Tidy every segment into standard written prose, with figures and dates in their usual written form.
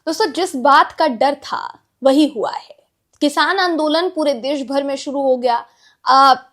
दोस्तों, जिस बात का डर था वही हुआ है। किसान आंदोलन पूरे देश भर में शुरू हो गया।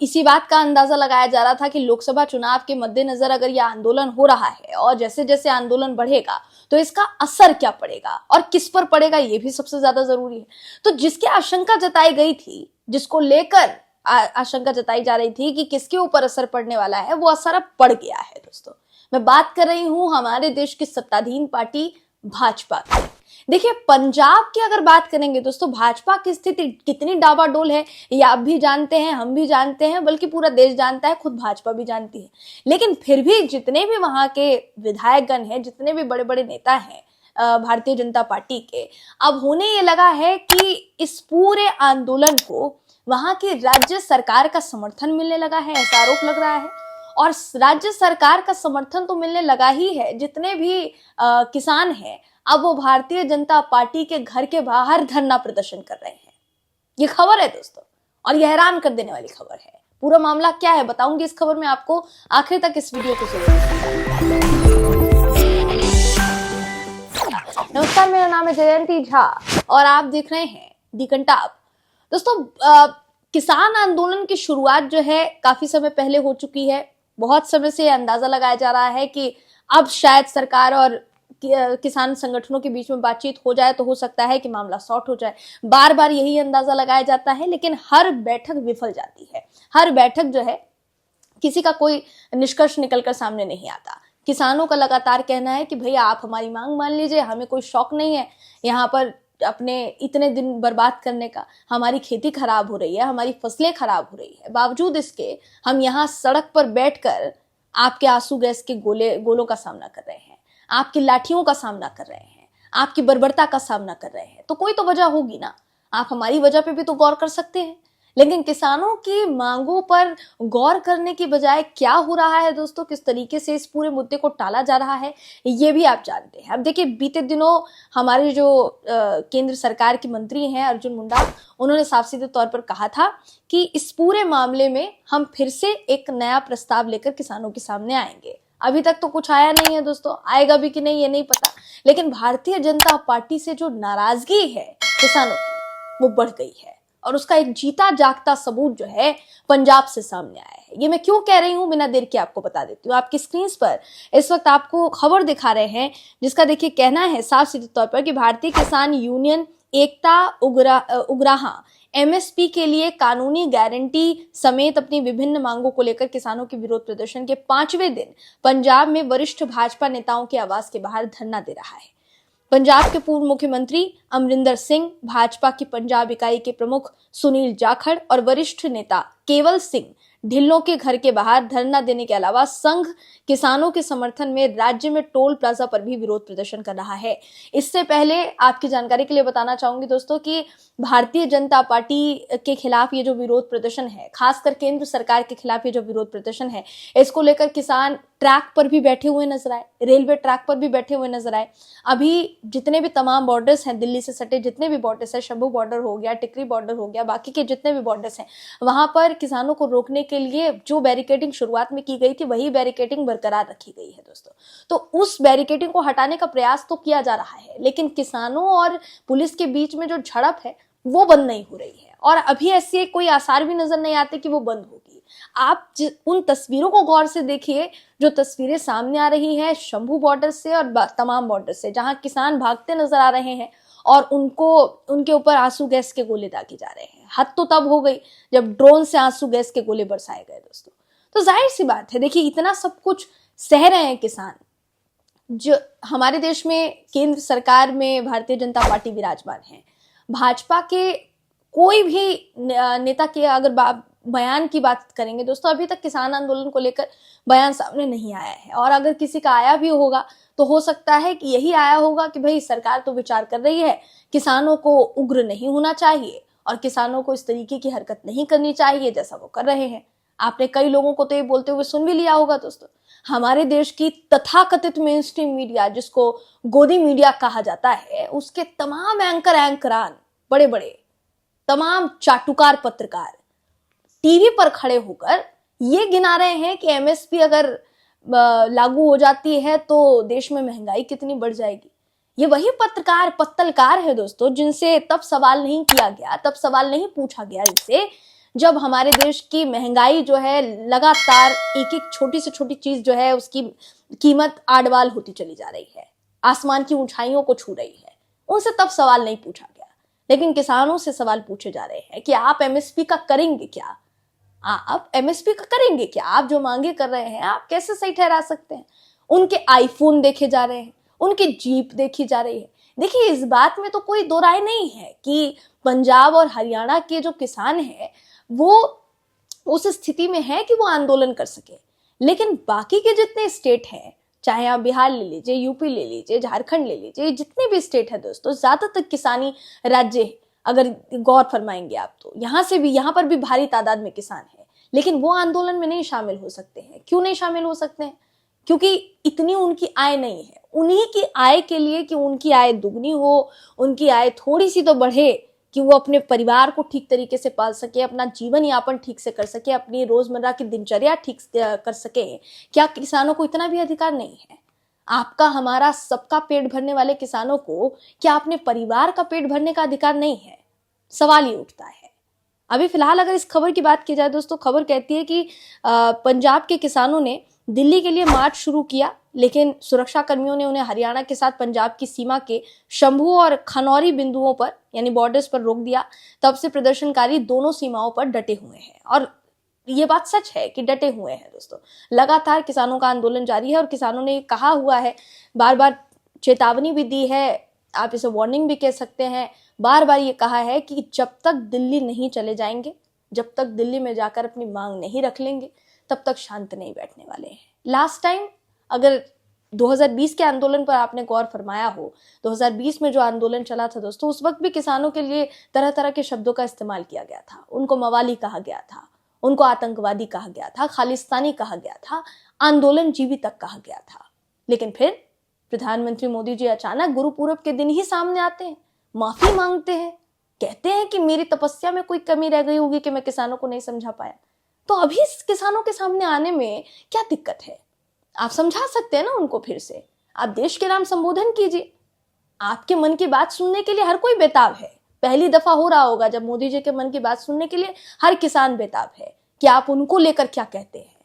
इसी बात का अंदाजा लगाया जा रहा था कि लोकसभा चुनाव के मद्देनजर अगर यह आंदोलन हो रहा है और जैसे जैसे आंदोलन बढ़ेगा तो इसका असर क्या पड़ेगा और किस पर पड़ेगा, यह भी सबसे ज्यादा जरूरी है। तो जिसकी आशंका जताई गई थी, जिसको लेकर आशंका जताई जा रही थी कि किसके ऊपर असर पड़ने वाला है, वो असर अब पड़ गया है। दोस्तों, मैं बात कर रही हूं हमारे देश की सत्ताधीन पार्टी भाजपा की। देखिए, पंजाब की अगर बात करेंगे दोस्तों, भाजपा की स्थिति कितनी डावाडोल है ये आप भी जानते हैं, हम भी जानते हैं, बल्कि पूरा देश जानता है, खुद भाजपा भी जानती है। लेकिन फिर भी जितने भी वहां के विधायकगण हैं, जितने भी बड़े बड़े नेता हैं भारतीय जनता पार्टी के, अब होने ये लगा है कि इस पूरे आंदोलन को वहां की राज्य सरकार का समर्थन मिलने लगा है, ऐसा आरोप लग रहा है। और राज्य सरकार का समर्थन तो मिलने लगा ही है, जितने भी किसान हैं अब वो भारतीय जनता पार्टी के घर के बाहर धरना प्रदर्शन कर रहे हैं। ये खबर है दोस्तों, और यह हैरान कर देने वाली खबर है। पूरा मामला क्या है बताऊंगी इस खबर में आपको, आखिर तक इस वीडियो को जरूर। नमस्कार, मेरा नाम है जयंती झा और आप देख रहे हैं दी कंटाप। दोस्तों, किसान आंदोलन की शुरुआत जो है काफी समय पहले हो चुकी है। बहुत समय से अंदाजा लगाया जा रहा है कि अब शायद सरकार और किसान संगठनों के बीच में बातचीत हो जाए तो हो सकता है कि मामला सॉर्ट हो जाए। बार बार यही अंदाजा लगाया जाता है, लेकिन हर बैठक विफल जाती है। हर बैठक जो है किसी का कोई निष्कर्ष निकलकर सामने नहीं आता। किसानों का लगातार कहना है कि भैया आप हमारी मांग मान लीजिए, हमें कोई शौक नहीं है यहाँ पर अपने इतने दिन बर्बाद करने का। हमारी खेती खराब हो रही है, हमारी फसलें खराब हो रही है, बावजूद इसके हम यहाँ सड़क पर बैठकर आपके आंसू गैस के गोलों का सामना कर रहे हैं, आपकी लाठियों का सामना कर रहे हैं, आपकी बर्बरता का सामना कर रहे हैं। तो कोई तो वजह होगी ना, आप हमारी वजह पे भी तो गौर कर सकते हैं। लेकिन किसानों की मांगों पर गौर करने की बजाय क्या हो रहा है दोस्तों, किस तरीके से इस पूरे मुद्दे को टाला जा रहा है, ये भी आप जानते हैं। अब देखिए, बीते दिनों हमारे जो केंद्र सरकार के मंत्री हैं अर्जुन मुंडा, उन्होंने साफ सीधे तौर पर कहा था कि इस पूरे मामले में हम फिर से एक नया प्रस्ताव लेकर किसानों के सामने आएंगे। अभी तक तो कुछ आया नहीं है दोस्तों, आएगा भी कि नहीं ये नहीं पता। लेकिन भारतीय जनता पार्टी से जो नाराजगी है किसानों की, वो बढ़ गई है और उसका एक जीता जागता सबूत जो है पंजाब से सामने आया है। ये मैं क्यों कह रही हूं, बिना देर के आपको बता देती हूँ। आपकी स्क्रीन पर इस वक्त आपको खबर दिखा रहे हैं, जिसका देखिए कहना है साफ सीधे तौर पर कि भारतीय किसान यूनियन एकता उग्राहा एमएसपी के लिए कानूनी गारंटी समेत अपनी विभिन्न मांगों को लेकर किसानों के विरोध प्रदर्शन के 5वें दिन पंजाब में वरिष्ठ भाजपा नेताओं के आवास के बाहर धरना दे रहा है। पंजाब के पूर्व मुख्यमंत्री अमरिंदर सिंह, भाजपा की पंजाब इकाई के प्रमुख सुनील जाखड़ और वरिष्ठ नेता केवल सिंह ढिल्लों के घर के बाहर धरना देने के अलावा संघ किसानों के समर्थन में राज्य में टोल प्लाजा पर भी विरोध प्रदर्शन कर रहा है। इससे पहले आपकी जानकारी के लिए बताना चाहूंगी दोस्तों कि भारतीय जनता पार्टी के खिलाफ ये जो विरोध प्रदर्शन है, खासकर केंद्र सरकार के खिलाफ ये जो विरोध प्रदर्शन है, इसको लेकर किसान ट्रैक पर भी बैठे हुए नजर आए, रेलवे ट्रैक पर भी बैठे हुए नजर आए। अभी जितने भी तमाम बॉर्डर्स हैं, दिल्ली से सटे जितने भी बॉर्डर्स हैं, शंभू बॉर्डर हो गया, टिकरी बॉर्डर हो गया, बाकी के जितने भी बॉर्डर्स हैं, वहां पर किसानों को रोकने के लिए जो बैरिकेडिंग शुरुआत में की गई थी, वही बैरिकेडिंग बरकरार रखी गई है दोस्तों। तो उस बैरिकेडिंग को हटाने का प्रयास तो किया जा रहा है, लेकिन किसानों और पुलिस के बीच में जो झड़प है वो बंद नहीं हो रही है और अभी ऐसे कोई आसार भी नजर नहीं आते कि वो बंद होगी। आप उन तस्वीरों को गौर से देखिए, जो तस्वीरें सामने आ रही हैं शंभू बॉर्डर से और तमाम बॉर्डर से, जहां किसान भागते नजर आ रहे हैं और उनके ऊपर आंसू गैस के गोले दागे जा रहे हैं। हद तो तब हो गई जब ड्रोन से आंसू गैस के गोले बरसाए गए दोस्तों। तो जाहिर सी बात है, देखिए इतना सब कुछ सह रहे हैं किसान। जो हमारे देश में केंद्र सरकार में भारतीय जनता पार्टी विराजमान है, भाजपा के कोई भी नेता के अगर बयान की बात करेंगे दोस्तों, अभी तक किसान आंदोलन को लेकर बयान सामने नहीं आया है। और अगर किसी का आया भी होगा तो हो सकता है कि यही आया होगा कि भाई सरकार तो विचार कर रही है, किसानों को उग्र नहीं होना चाहिए और किसानों को इस तरीके की हरकत नहीं करनी चाहिए जैसा वो कर रहे हैं। आपने कई लोगों को तो ये बोलते हुए सुन भी लिया होगा दोस्तों। हमारे देश की तथाकथित मेन स्ट्रीम मीडिया, जिसको गोदी मीडिया कहा जाता है, उसके तमाम एंकरान, बड़े बड़े तमाम चाटुकार पत्रकार टीवी पर खड़े होकर ये गिना रहे हैं कि एमएसपी अगर लागू हो जाती है तो देश में महंगाई कितनी बढ़ जाएगी। ये वही पत्तलकार है दोस्तों, जिनसे तब सवाल नहीं किया गया, तब सवाल नहीं पूछा गया इनसे, जब हमारे देश की महंगाई जो है लगातार एक एक छोटी से छोटी चीज जो है उसकी कीमत आडवाल होती चली जा रही है, आसमान की ऊंचाइयों को छू रही है। उनसे तब सवाल नहीं पूछा गया, लेकिन किसानों से सवाल पूछे जा रहे हैं कि आप एमएसपी का करेंगे क्या? आप एमएसपी का करेंगे क्या? आप जो मांगे कर रहे हैं आप कैसे सही ठहरा सकते हैं? उनके आईफोन देखे जा रहे हैं, उनकी जीप देखी जा रही है। देखिए, इस बात में तो कोई दो राय नहीं है कि पंजाब और हरियाणा के जो किसान हैं वो उस स्थिति में है कि वो आंदोलन कर सके, लेकिन बाकी के जितने स्टेट हैं, चाहे आप बिहार ले लीजिए, यूपी ले लीजिए, झारखंड ले लीजिए, जितने भी स्टेट है दोस्तों, ज्यादातर किसानी राज्य है। अगर गौर फरमाएंगे आप तो यहाँ पर भी भारी तादाद में किसान है, लेकिन वो आंदोलन में नहीं शामिल हो सकते हैं। क्यों नहीं शामिल हो सकते हैं? क्योंकि इतनी उनकी आय नहीं है। उन्हीं की आय के लिए कि उनकी आय दुगनी हो, उनकी आय थोड़ी सी तो बढ़े, कि वो अपने परिवार को ठीक तरीके से पाल सके, अपना जीवन यापन ठीक से कर सके, अपनी रोजमर्रा की दिनचर्या ठीक कर सके। क्या किसानों को इतना भी अधिकार नहीं है? आपका, हमारा, सबका पेट भरने वाले किसानों को क्या अपने परिवार का पेट भरने का अधिकार नहीं है? सवाल ये उठता है। अभी फिलहाल अगर इस खबर की बात की जाए दोस्तों, खबर कहती है कि पंजाब के किसानों ने दिल्ली के लिए मार्च शुरू किया, लेकिन सुरक्षा कर्मियों ने उन्हें हरियाणा के साथ पंजाब की सीमा के शंभू और खनौरी बिंदुओं पर यानी बॉर्डर्स पर रोक दिया। तब से प्रदर्शनकारी दोनों सीमाओं पर डटे हुए हैं, और ये बात सच है कि डटे हुए हैं दोस्तों। लगातार किसानों का आंदोलन जारी है, और किसानों ने कहा हुआ है, बार बार चेतावनी भी दी है, आप इसे वार्निंग भी कह सकते हैं, बार बार ये कहा है कि जब तक दिल्ली नहीं चले जाएंगे, जब तक दिल्ली में जाकर अपनी मांग नहीं रख लेंगे, तब तक शांत नहीं बैठने वाले हैं। लास्ट टाइम अगर 2020 के आंदोलन पर आपने गौर फरमाया हो, 2020 में जो आंदोलन चला था दोस्तों, उस वक्त भी किसानों के लिए तरह तरह के शब्दों का इस्तेमाल किया गया था। उनको मवाली कहा गया था, उनको आतंकवादी कहा गया था, खालिस्तानी कहा गया था, आंदोलन जीवी तक कहा गया था। लेकिन फिर प्रधानमंत्री मोदी जी अचानक गुरुपूर्व के दिन ही सामने आते हैं, माफी मांगते हैं, कहते हैं कि मेरी तपस्या में कोई कमी रह गई होगी कि मैं किसानों को नहीं समझा पाया। तो अभी किसानों के सामने आने में क्या दिक्कत है? आप समझा सकते हैं ना उनको फिर से। आप देश के नाम संबोधन कीजिए। आपके मन की बात सुनने के लिए हर कोई बेताब है। पहली दफा हो रहा होगा जब मोदी जी के मन की बात सुनने के लिए हर किसान बेताब है कि आप उनको लेकर क्या कहते हैं।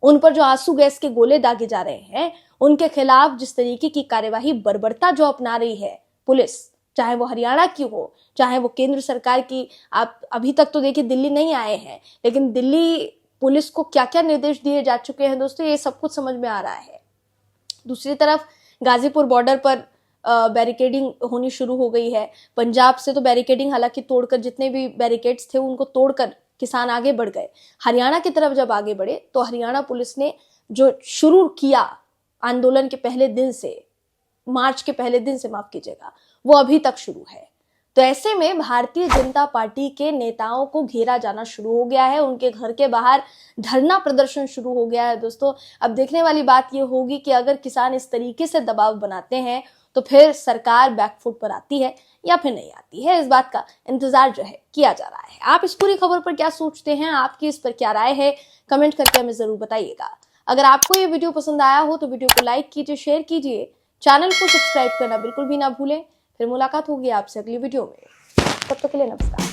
उन पर जो आंसू गैस के गोले दागे जा रहे हैं, उनके खिलाफ जिस तरीके की कार्यवाही, बर्बरता जो अपना रही है पुलिस, चाहे वो हरियाणा की हो, चाहे वो केंद्र सरकार की। आप अभी तक तो देखिए दिल्ली नहीं आए हैं, लेकिन दिल्ली पुलिस को क्या क्या निर्देश दिए जा चुके हैं दोस्तों, ये सब कुछ समझ में आ रहा है। दूसरी तरफ गाजीपुर बॉर्डर पर बैरिकेडिंग होनी शुरू हो गई है। पंजाब से तो बैरिकेडिंग हालांकि तोड़कर, जितने भी बैरिकेड्स थे उनको तोड़कर किसान आगे बढ़ गए। हरियाणा की तरफ जब आगे बढ़े तो हरियाणा पुलिस ने जो शुरू किया आंदोलन के पहले दिन से, मार्च के पहले दिन से माफ कीजिएगा, वो अभी तक शुरू है। तो ऐसे में भारतीय जनता पार्टी के नेताओं को घेरा जाना शुरू हो गया है, उनके घर के बाहर धरना प्रदर्शन शुरू हो गया है दोस्तों। अब देखने वाली बात ये होगी कि अगर किसान इस तरीके से दबाव बनाते हैं तो फिर सरकार बैकफुट पर आती है या फिर नहीं आती है। इस बात का इंतजार जो है किया जा रहा है। आप इस पूरी खबर पर क्या सोचते हैं, आपकी इस पर क्या राय है, कमेंट करके हमें जरूर बताइएगा। अगर आपको ये वीडियो पसंद आया हो तो वीडियो को लाइक कीजिए, शेयर कीजिए, चैनल को सब्सक्राइब करना बिल्कुल भी ना भूलें। फिर मुलाकात होगी आपसे अगली वीडियो में। तब तक के लिए नमस्कार।